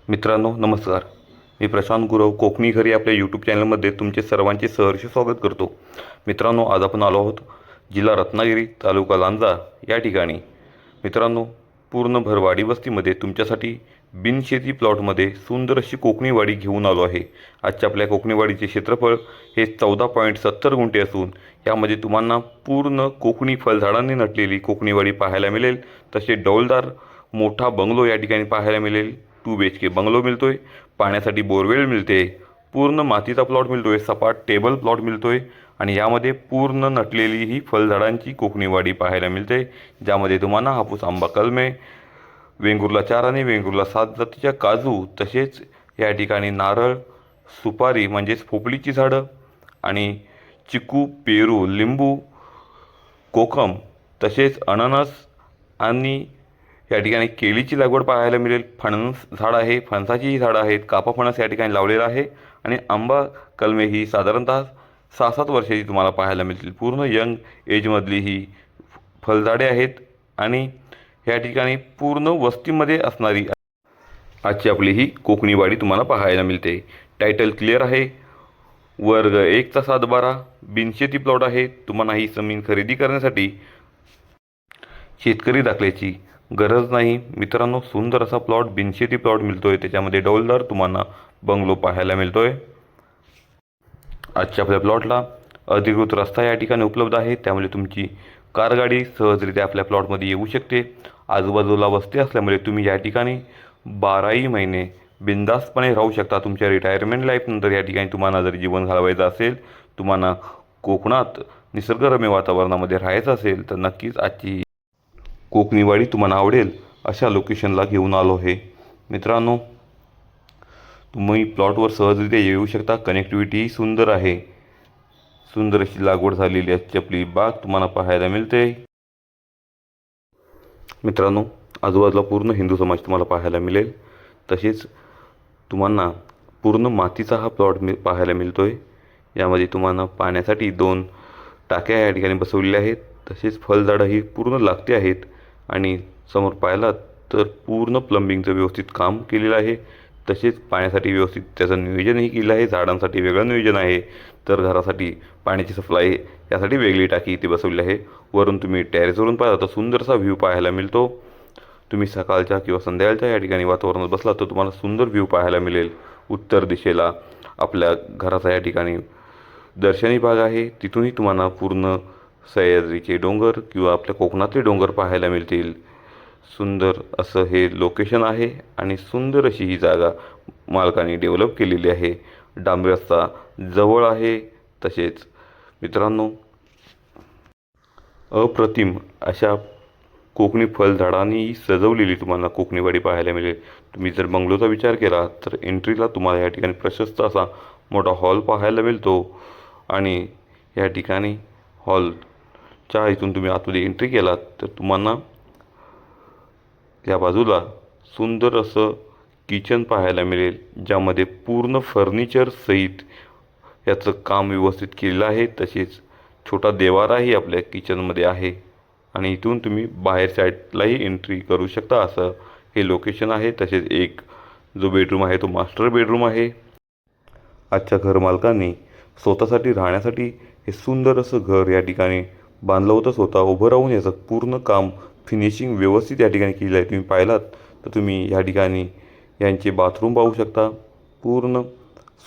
मित्रांनो नमस्कार. मी प्रशांत गुरव कोकणी घरी आपल्या यूट्यूब चॅनलमध्ये तुमचे सर्वांचे सहर्ष स्वागत करतो. मित्रांनो आज आपण आलो आहोत जिल्हा रत्नागिरी तालुका लांजा या ठिकाणी. मित्रांनो पूर्ण भरवाडी वस्तीमध्ये तुमच्यासाठी बिनशेती प्लॉटमध्ये सुंदर अशी कोकणीवाडी घेऊन आलो आहे. आजच्या आपल्या कोकणीवाडीचे क्षेत्रफळ हे 14.70 गुंठे असून यामध्ये तुम्हाला पूर्ण कोकणी फळझाडांनी नटलेली कोकणीवाडी पाहायला मिळेल. तसे डौलदार मोठा बंगलो या ठिकाणी पाहायला मिळेल. 2 BHK बंगलो मिळतोय, पाण्यासाठी बोरवेल मिळते, पूर्ण मातीचा प्लॉट मिळतोय, सपाट टेबल प्लॉट मिळतोय आणि यामध्ये पूर्ण नटलेली ही फळझाडांची कोकणीवाडी पाहायला मिळते. ज्यामध्ये तुम्हाला हापूस, आंबा, कलमे, वेंगुर्ला 4 आणि वेंगुर्ला 7 जातीच्या काजू, तसेच या ठिकाणी नारळ, सुपारी म्हणजेच पोपळीची झाडं आणि चिकू, पेरू, लिंबू, कोकम, तसेच अननस आणि या ठिकाणी केळीची लागवड पाहायला मिळेल. फणस झाड आहे, फणसाचीही झाडं आहेत, कापा फणस या ठिकाणी लावलेला आहे आणि आंबा कलमे ही साधारणतः 6-7 वर्षाची तुम्हाला पाहायला मिळतील. पूर्ण यंग एजमधली ही फळझाडे आहेत आणि या ठिकाणी पूर्ण वस्तीमध्ये असणारी आजची आपली ही कोकणीवाडी तुम्हाला पाहायला मिळते. टायटल क्लिअर आहे. वर्ग 1चा 7-12 बिनशेती प्लॉट आहे. तुम्हाला ही जमीन खरेदी करण्यासाठी शेतकरी दाखल्याची गरज नाही. मित्रांनो सुंदर असा प्लॉट बिनशेती प्लॉट मिळतोय. त्याच्यामध्ये डौलदार तुम्हाला बंगलो पाहायला मिळतोय. आजच्या आपल्या प्लॉटला अधिकृत रस्ता या ठिकाणी उपलब्ध आहे, त्यामुळे तुमची कारगाडी सहजरित्या आपल्या प्लॉटमध्ये येऊ शकते. आजूबाजूला वस्ती असल्यामुळे तुम्ही या ठिकाणी 12ही महिने बिनधास्तपणे राहू शकता. तुमच्या रिटायरमेंट लाईफनंतर या ठिकाणी तुम्हाला जर जीवन घालवायचं असेल, तुम्हाला कोकणात निसर्गरम्य वातावरणामध्ये राहायचं असेल तर नक्कीच आजची कोकणीवाडी तुम्हाला आवडेल अशा लोकेशनला घेऊन आलो आहे. मित्रांनो तुम्ही प्लॉटवर सहजरित्या येऊ शकता. कनेक्टिव्हिटीही सुंदर आहे. सुंदर अशी लागवड झालेली आजची आपली बाग तुम्हाला पाहायला मिळते. मित्रांनो आजूबाजूला पूर्ण हिंदू समाज तुम्हाला पाहायला मिळेल. तसेच तुम्हाला पूर्ण मातीचा हा प्लॉट पाहायला मिळतोय. यामध्ये तुम्हाला पाण्यासाठी 2 टाक्या या ठिकाणी बसवलेल्या आहेत. तसेच फळझाडं ही पूर्ण लागते आहेत आणि समोर पाहिलात तर पूर्ण प्लंबिंगचं व्यवस्थित काम केलेलं आहे. तसेच पाण्यासाठी व्यवस्थित त्याचं नियोजनही केलं आहे. झाडांसाठी वेगळं नियोजन आहे, तर घरासाठी पाण्याची सप्लाय यासाठी वेगळी टाकी इथे बसवली आहे. वरून तुम्ही टेरेसवरून पाहिला तर सुंदरसा व्ह्यू पाहायला मिळतो. तुम्ही सकाळच्या किंवा संध्याकाळच्या या ठिकाणी वातावरणात बसला तर तुम्हाला सुंदर व्ह्यू पाहायला मिळेल. उत्तर दिशेला आपल्या घराचा या ठिकाणी दर्शनी भाग आहे. तिथूनही तुम्हाला पूर्ण सह्याद्रीचे डोंगर किंवा आपल्या कोकणातले डोंगर पाहायला मिळतील. सुंदर असं हे लोकेशन आहे आणि सुंदर अशी ही जागा मालकाने डेव्हलप केलेली आहे. डांबरी रस्ता जवळ आहे. तसेच मित्रांनो अप्रतिम अशा कोकणी फळझाडांनी सजवलेली तुम्हाला कोकणीवाडी पाहायला मिळेल. तुम्ही जर बंगलोचा विचार केला तर एंट्रीला तुम्हाला या ठिकाणी प्रशस्त असा मोठा हॉल पाहायला मिळतो आणि या ठिकाणी हॉलच्या इथून तुम्ही आतमध्ये एंट्री केलात तर तुम्हाला या बाजूला सुंदर असं किचन पाहायला मिळेल, ज्यामध्ये पूर्ण फर्निचर सहित याचं काम व्यवस्थित केलेलं आहे. तसेच छोटा देवाराही आपल्या किचनमध्ये आहे आणि इथून तुम्ही बाहेर साईडलाही एंट्री करू शकता. असं हे लोकेशन आहे. तसेच एक जो बेडरूम आहे तो मास्टर बेडरूम आहे. आजच्या घरमालकांनी स्वतःसाठी राहण्यासाठी हे सुंदर असं घर या ठिकाणी बांधलं होतं. स्वतः उभं राहून याचं पूर्ण काम फिनिशिंग व्यवस्थित या ठिकाणी केलं आहे. तुम्ही पाहिलात तर तुम्ही या ठिकाणी यांचे बाथरूम पाहू शकता. पूर्ण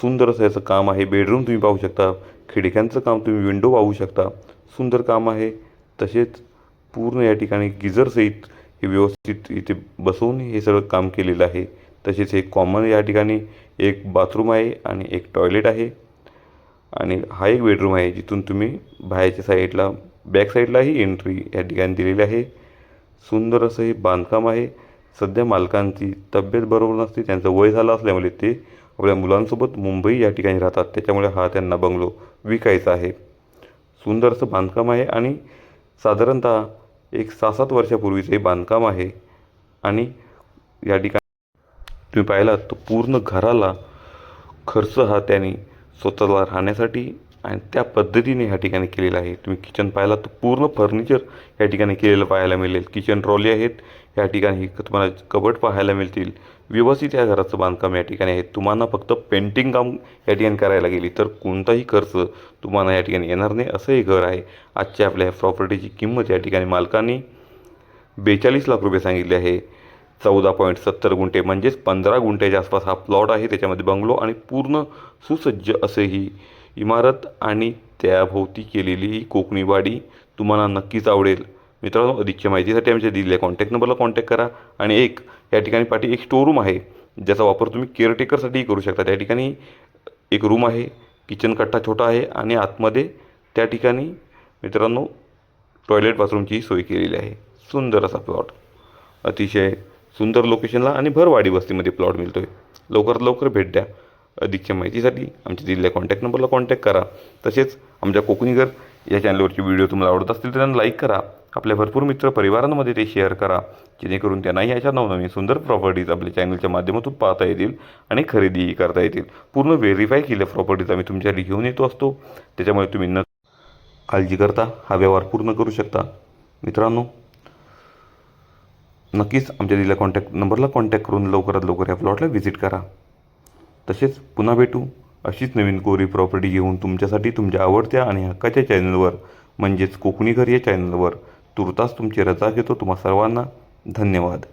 सुंदर असं याचं काम आहे. बेडरूम तुम्ही पाहू शकता. खिडक्यांचं काम तुम्ही विंडो पाहू शकता. सुंदर काम आहे. तसेच पूर्ण या ठिकाणी गिझरसहित हे व्यवस्थित इथे बसवून हे सगळं काम केलेलं आहे. तसेच हे कॉमन या ठिकाणी एक बाथरूम आहे आणि एक टॉयलेट आहे आणि हा एक बेडरूम आहे, जिथून तुम्ही बाहेरच्या साईडला बॅक साईडलाही एंट्री या ठिकाणी दिलेली आहे. सुंदर असं हे बांधकाम आहे. सध्या मालकांची तब्येत बरोबर नसते, त्यांचं वय झालं असल्यामुळे ते आपल्या मुलांसोबत मुंबई या ठिकाणी राहतात. त्याच्यामुळे हा त्यांना बंगलो विकायचा आहे. सुंदर असं बांधकाम आहे आणि साधारणतः एक 6-7 वर्षापूर्वीचं हे बांधकाम आहे आणि या ठिकाणी तुम्ही पाहिलात तर पूर्ण घराला खर्च हा त्यांनी स्वतःला राहण्यासाठी आणि त्या पद्धतीने ह्या ठिकाणी केलेलं आहे. तुम्ही किचन पाहिलात तर पूर्ण फर्निचर या ठिकाणी केलेलं पाहायला मिळेल. किचन ट्रॉली आहेत या ठिकाणी. तुम्हाला कबड पाहायला मिळतील. व्यवस्थित या घराचं बांधकाम या ठिकाणी आहे. तुम्हाला फक्त पेंटिंग काम या ठिकाणी करायला गेली तर कोणताही खर्च तुम्हाला या ठिकाणी येणार नाही, असं हे घर आहे. आजच्या आपल्या प्रॉपर्टीची किंमत या ठिकाणी मालकांनी 42 लाख रुपये सांगितले आहे. 14.70 गुंठे म्हणजेच 15 गुंठ्याच्या आसपास हा प्लॉट आहे. त्याच्यामध्ये बंगलो आणि पूर्ण सुसज्ज असे ही इमारत आणि त्याभोवती केलेली ही कोकणी वाडी तुम्हाला नक्कीच आवडेल. मित्रांनो, अधिकच्या माहितीसाठी आमच्या दिलेल्या कॉन्टॅक्ट नंबरला कॉन्टॅक्ट करा. आणि या ठिकाणी पाठी एक स्टोरूम आहे, ज्याचा वापर तुम्ही केअरटेकरसाठीही करू शकता. त्या ठिकाणी एक रूम आहे, किचन कट्टा छोटा आहे आणि आतमध्ये त्या ठिकाणी मित्रांनो टॉयलेट बाथरूमची सोय केलेली आहे. सुंदर असा प्लॉट, अतिशय सुंदर लोकेशनला आणि भरवाडी वस्तीमध्ये प्लॉट मिळतो आहे. लवकरात लवकर भेट द्या. अधिकच्या माहितीसाठी आमच्या दिलेल्या कॉन्टॅक्ट नंबरला कॉन्टॅक्ट करा. तसेच आमच्या कोकणी घर या चॅनलवरचे व्हिडिओ तुम्हाला आवडत असतील तर त्यांना लाईक करा. आपल्या भरपूर मित्र परिवारांमध्ये ते शेअर करा, जेणेकरून त्यांनाही अशा नवनवीन सुंदर प्रॉपर्टीज आपल्या चॅनलच्या माध्यमातून पाहता येतील आणि खरेदीही करता येतील. पूर्ण व्हेरीफाय केलेल्या प्रॉपर्टीज आम्ही तुमच्यासाठी घेऊन येतो असतो, त्याच्यामुळे तुम्ही न काळजी करता हा व्यवहार पूर्ण करू शकता. मित्रांनो, नक्कीच आमच्या दिलेल्या कॉन्टॅक्ट नंबरला कॉन्टॅक्ट करून लवकरात लवकर या प्लॉटला व्हिजिट करा. तसेच पुन्हा भेटू अशीच नवीन कोरी प्रॉपर्टी घेऊन तुमच्यासाठी तुमच्या आवडत्या आणि हक्काच्या चॅनलवर, म्हणजेच कोकणी घर या चॅनलवर. तुर्तास तुमची रजा घेतो. तुम्हा सर्वांना धन्यवाद.